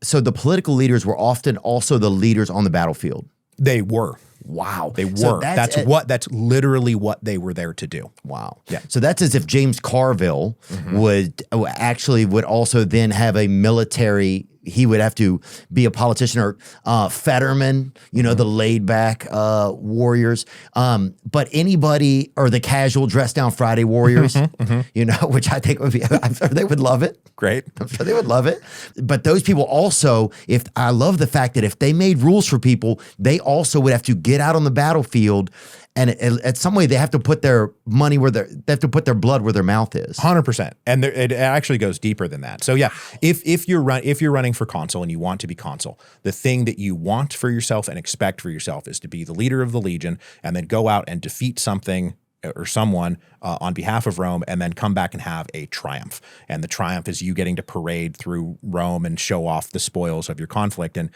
So the political leaders were often also the leaders on the battlefield. They were. Wow. They were. So that's literally what they were there to do. Wow. Yeah. So that's as if James Carville would also then have a military. He would have to be a politician, or Fetterman, the laid back warriors. But anybody, or the casual dress down Friday warriors, which I think would be, I'm sure they would love it. Great. I'm sure they would love it. But those people also, I love the fact that if they made rules for people, they also would have to get out on the battlefield, and at some way they have to put their money they have to put their blood where their mouth is. 100%. And it actually goes deeper than that. So yeah, if you're running for consul and you want to be consul, the thing that you want for yourself and expect for yourself is to be the leader of the legion, and then go out and defeat something or someone on behalf of Rome, and then come back and have a triumph. And the triumph is you getting to parade through Rome and show off the spoils of your conflict. And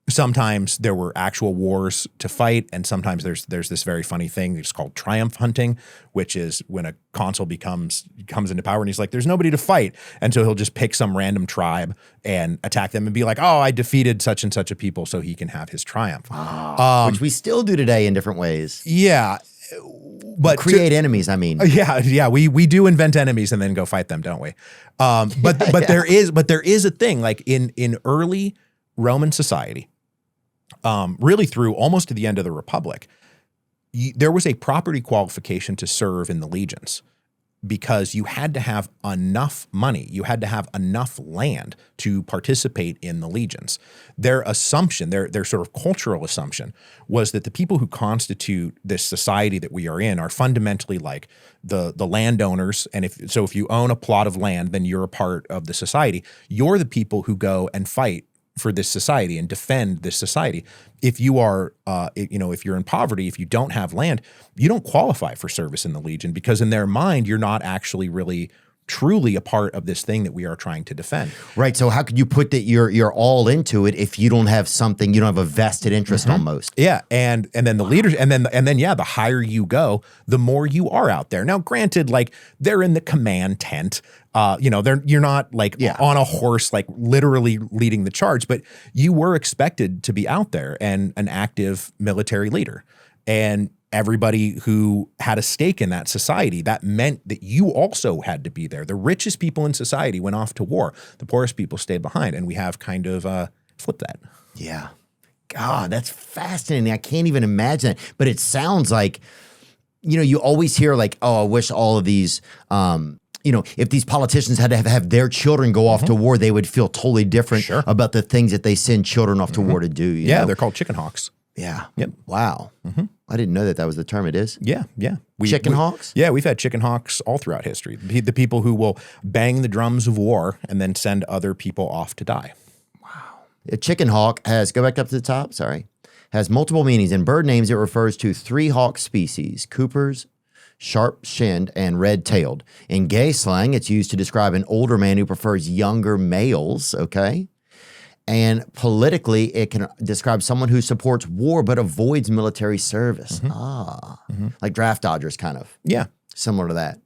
sometimes there were actual wars to fight, and sometimes there's this very funny thing it's called triumph hunting, which is when a consul comes into power and he's like, there's nobody to fight, and so he'll just pick some random tribe and attack them and be like, oh, I defeated such and such a people, so he can have his triumph. Which we still do today in different ways. Yeah. But create enemies, I mean. Yeah, we do invent enemies and then go fight them, don't we? But there is a thing, like in early Roman society, really through almost to the end of the Republic, there was a property qualification to serve in the legions, because you had to have enough money, you had to have enough land to participate in the legions. Their assumption, their sort of cultural assumption, was that the people who constitute this society that we are in are fundamentally like the landowners. And if you own a plot of land, then you're a part of the society. You're the people who go and fight for this society and defend this society. If you are, if you're in poverty, if you don't have land, you don't qualify for service in the Legion, because in their mind, you're not actually really truly a part of this thing that we are trying to defend. Right. So how could you put that you're all into it if you don't have something, you don't have a vested interest almost? Yeah. And then the leaders, and then the higher you go, the more you are out there. Now, granted, like they're in the command tent, you're not like on a horse, like literally leading the charge, but you were expected to be out there and an active military leader. And everybody who had a stake in that society, that meant that you also had to be there. The richest people in society went off to war. The poorest people stayed behind. And we have kind of flipped that. Yeah. God, that's fascinating. I can't even imagine it. But it sounds like, you always hear like, oh, I wish all of these, if these politicians had to have their children go off to war, they would feel totally different about the things that they send children off to war to do. You know? They're called chicken hawks. Yeah. Yep. Wow. I didn't know that was the term. It is. Yeah. Chicken hawks? Yeah, we've had chicken hawks all throughout history. The people who will bang the drums of war and then send other people off to die. Wow. A chicken hawk go back up to the top, has multiple meanings. In bird names, it refers to 3 hawk species: Cooper's, sharp-shinned, and red-tailed. In gay slang, it's used to describe an older man who prefers younger males, okay? And politically, it can describe someone who supports war but avoids military service. Like draft dodgers, kind of. Yeah. Similar to that.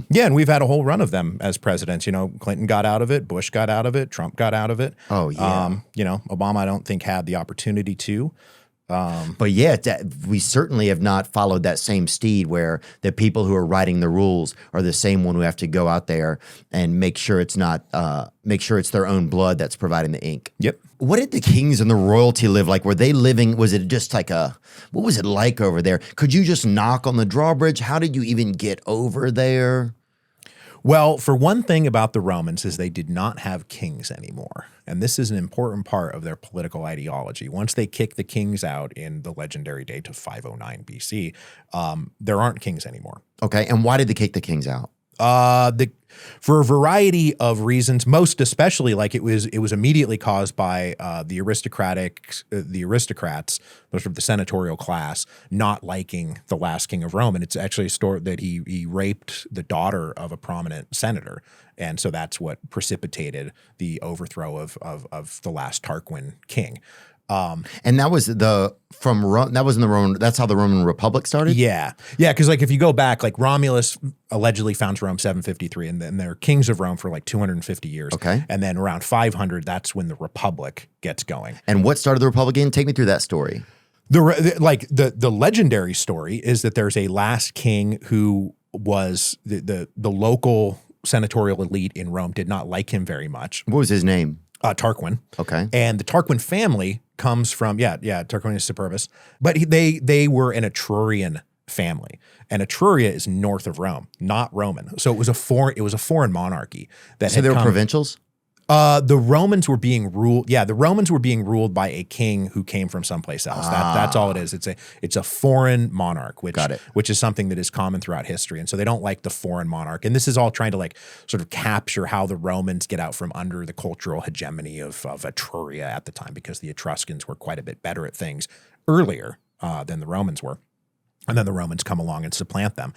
Yeah, and we've had a whole run of them as presidents. Clinton got out of it, Bush got out of it, Trump got out of it. Oh, yeah. Obama, I don't think, had the opportunity to. But yeah, we certainly have not followed that same steed where the people who are writing the rules are the same one who have to go out there and make sure it's their own blood that's providing the ink. Yep. What did the kings and the royalty live like? Were they living, was it just like what was it like over there? Could you just knock on the drawbridge? How did you even get over there? Well, for one thing about the Romans is they did not have kings anymore. And this is an important part of their political ideology. Once they kick the kings out in the legendary date of 509 BC, there aren't kings anymore. Okay, and why did they kick the kings out? For a variety of reasons, most especially, like it was immediately caused by the aristocrats, sort of the senatorial class, not liking the last king of Rome. And it's actually a story that he raped the daughter of a prominent senator. And so that's what precipitated the overthrow of the last Tarquin king. And that was that was in the Roman. That's how the Roman Republic started. Yeah. Because like if you go back, like Romulus allegedly founds Rome 753, and then they're kings of Rome for like 250 years. Okay. And then around 500, that's when the Republic gets going. And what started the Republic again? Take me through that story. The legendary story is that there's a last king who was the local senatorial elite in Rome did not like him very much. What was his name? Tarquin. Okay. And the Tarquin family comes from, Tarquinius Superbus, but they were an Etrurian family. And Etruria is north of Rome, not Roman. So it was a foreign monarchy that So they were provincials? The Romans were being ruled. Yeah, the Romans were being ruled by a king who came from someplace else. That's all it is. It's a foreign monarch, which is something that is common throughout history. And so they don't like the foreign monarch. And this is all trying to like sort of capture how the Romans get out from under the cultural hegemony of Etruria at the time, because the Etruscans were quite a bit better at things earlier than the Romans were. And then the Romans come along and supplant them.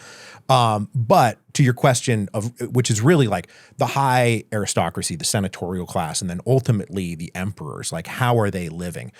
But to your question which is really like the high aristocracy, the senatorial class, and then ultimately the emperors, like how are they living?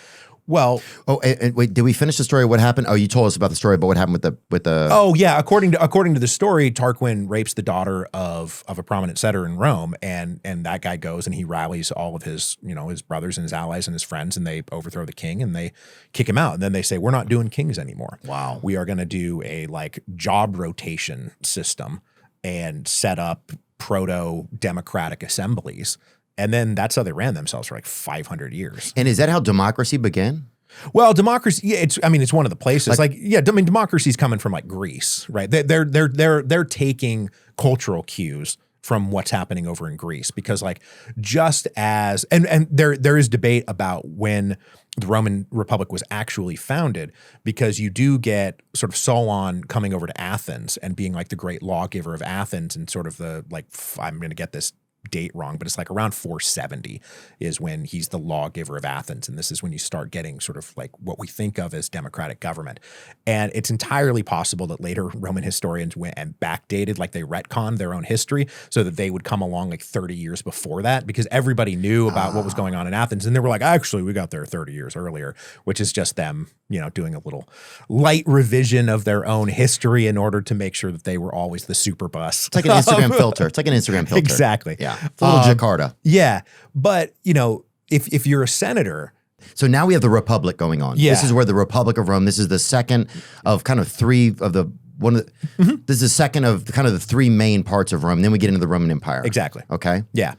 Well, and wait, did we finish the story? What happened? Oh, you told us about the story, but what happened with the? Oh yeah, according to the story, Tarquin rapes the daughter of a prominent senator in Rome, and that guy goes and he rallies all of his his brothers and his allies and his friends, and they overthrow the king and they kick him out. And then they say, we're not doing kings anymore. Wow, we are going to do a like job rotation system and set up proto-democratic assemblies. And then that's how they ran themselves for like 500 years. And is that how democracy began? Well, democracy, yeah, it's one of the places. Democracy's coming from like Greece, right? They're taking cultural cues from what's happening over in Greece, because like just as and there is debate about when the Roman Republic was actually founded, because you do get sort of Solon coming over to Athens and being like the great lawgiver of Athens, and sort of the like, I'm going to get this date wrong, but it's like around 470 is when he's the lawgiver of Athens. And this is when you start getting sort of like what we think of as democratic government. And it's entirely possible that later Roman historians went and backdated, like they retconned their own history so that they would come along like 30 years before that, because everybody knew about what was going on in Athens. And they were like, actually, we got there 30 years earlier, which is just them, doing a little light revision of their own history in order to make sure that they were always the super bus. It's like an Instagram filter. It's like an Instagram filter. Exactly. Yeah. It's a little Jakarta. Yeah. But, if you're a senator. So now we have the Republic going on. Yeah. This is where the Republic of Rome, this is the second of kind of three of the, this is the second of kind of the three main parts of Rome. Then we get into the Roman Empire. Exactly. Okay. Yeah.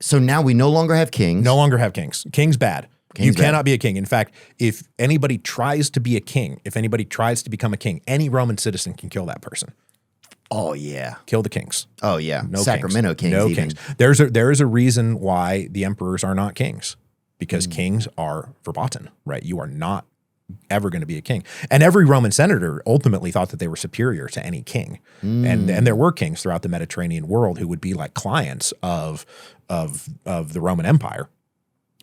So now we no longer have kings. No longer have kings. King's bad. You bad. cannot be a king. In fact, if anybody tries to be a king, if anybody tries to become a king, any Roman citizen can kill that person. Oh, yeah. Kill the kings. Oh, yeah. No Sacramento kings. No even. kings. There is a reason why the emperors are not kings, because kings are verboten, right? You are not ever going to be a king. And every Roman senator ultimately thought that they were superior to any king. And there were kings throughout the Mediterranean world who would be like clients of the Roman Empire.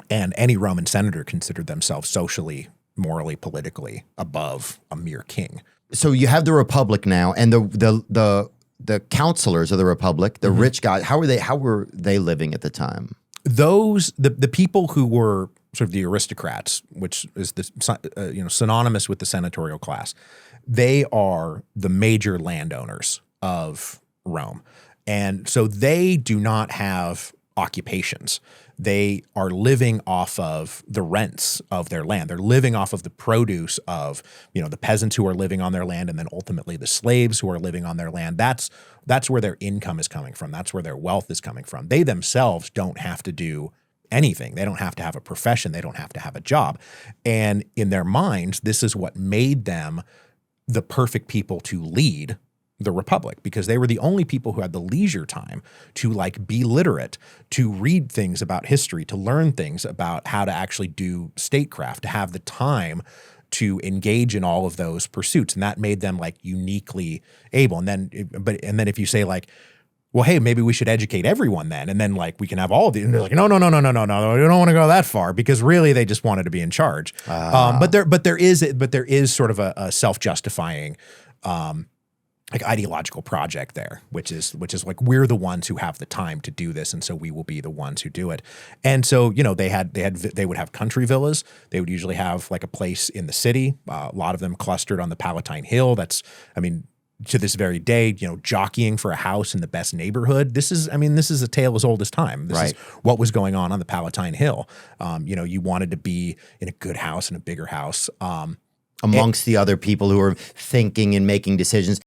And any Roman senator considered themselves socially, morally, politically above a mere king. So you have the Republic now, and the counselors of the Republic, the rich guys. How were they living at the time? The people who were sort of the aristocrats, which is synonymous with the senatorial class, they are the major landowners of Rome, and so they do not have occupations. They are living off of the rents of their land. They're living off of the produce of, the peasants who are living on their land, and then ultimately the slaves who are living on their land. That's where their income is coming from. That's where their wealth is coming from. They themselves don't have to do anything. They don't have to have a profession. They don't have to have a job. And in their minds, this is what made them the perfect people to lead the Republic, because they were the only people who had the leisure time to like be literate, to read things about history, to learn things about how to actually do statecraft, to have the time to engage in all of those pursuits. And that made them like uniquely able. And then if you say like, well, hey, maybe we should educate everyone then, and then like we can have all of these. And they're like, no, we don't want to go that far, because really they just wanted to be in charge. But there is sort of a self-justifying like ideological project there, which is like we're the ones who have the time to do this, and so we will be the ones who do it. And so they would have country villas. They would usually have like a place in the city. A lot of them clustered on the Palatine Hill. That's, I mean, to this very day, jockeying for a house in the best neighborhood. This is a tale as old as time. This is what was going on the Palatine Hill. You wanted to be in a good house, in a bigger house. Amongst the other people who are thinking and making decisions.